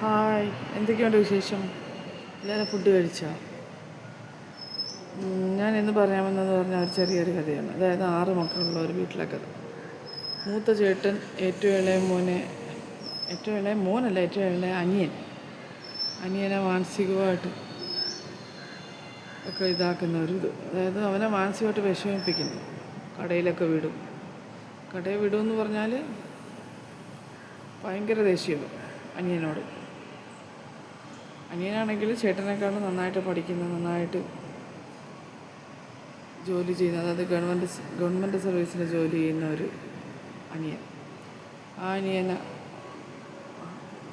Hi, എന്തൊക്കെയുണ്ട് വിശേഷം? എല്ലാവരും ഫുഡ് കഴിച്ചോ? ഞാൻ ഇന്ന് പറയാമെന്നത് പറഞ്ഞാൽ ഒരു ചെറിയൊരു കഥയാണ്. അതായത് 6 മക്കളുള്ള ഒരു വീട്ടിലെ കഥ. മൂത്ത ചേട്ടൻ ഏറ്റവും ഇളയ മോനല്ല, ഏറ്റവും ഇളയ അനിയനെ മാനസികമായിട്ട് ഒക്കെ ഇതാക്കുന്ന അതായത് അവനെ മാനസികമായിട്ട് വിഷമിപ്പിക്കുന്നു. കടയിൽ വിടുമെന്ന് പറഞ്ഞാൽ ഭയങ്കര ദേഷ്യമാണ് അനിയനോട്. അനിയനാണെങ്കിൽ ചേട്ടനേക്കാളും നന്നായിട്ട് പഠിക്കുന്ന, നന്നായിട്ട് ജോലി ചെയ്യുന്ന, അതായത് ഗവൺമെൻറ് സർവീസിൽ ജോലി ചെയ്യുന്ന ഒരു അനിയൻ. ആ അനിയനെ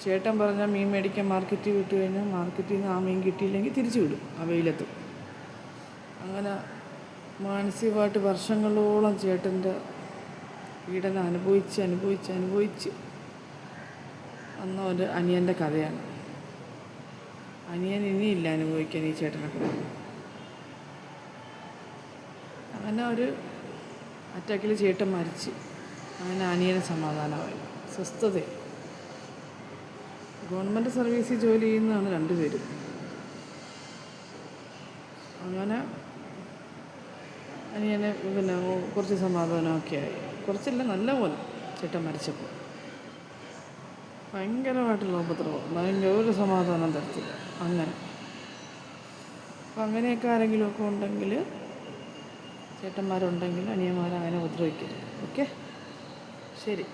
ചേട്ടൻ പറഞ്ഞാൽ മീൻ മേടിക്കാൻ മാർക്കറ്റിൽ വിട്ട് കഴിഞ്ഞാൽ മാർക്കറ്റിൽ നിന്ന് ആ മീൻ കിട്ടിയില്ലെങ്കിൽ തിരിച്ചു വിടും, ആ വെയിലത്തും. അങ്ങനെ മാനസികമായിട്ട് വർഷങ്ങളോളം ചേട്ടൻ്റെ പീഡനം അനുഭവിച്ച് വന്ന ഒരു അനിയൻ്റെ കഥയാണ്. അനിയൻ ഇനിയില്ല അനുഭവിക്കാൻ ഈ ചേട്ടനൊക്കെ. അങ്ങനെ ഒരു അറ്റാക്കിൽ ചേട്ടൻ മരിച്ച്. അങ്ങനെ അനിയന് സമാധാനമായി, സ്വസ്ഥത. ഗവൺമെൻറ് സർവീസിൽ ജോലി ചെയ്യുന്നതാണ് രണ്ടുപേരും. അങ്ങനെ അനിയന് കുറച്ച് സമാധാനമൊക്കെ ആയി. കുറച്ചില്ല, നല്ല പോലെ ചേട്ടൻ മരിച്ചപ്പോൾ ഭയങ്കരമായിട്ടുള്ള ഉപദ്രവം, ഒരു സമാധാനം തരത്തില്ല. അങ്ങനെ അപ്പം അങ്ങനെയൊക്കെ ആരെങ്കിലുമൊക്കെ ഉണ്ടെങ്കിൽ, ചേട്ടന്മാരുണ്ടെങ്കിൽ അനിയന്മാരെ അങ്ങനെ ഉപദ്രവിക്കരുത്. ഓക്കെ, ശരി,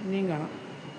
ഇനിയും കാണാം.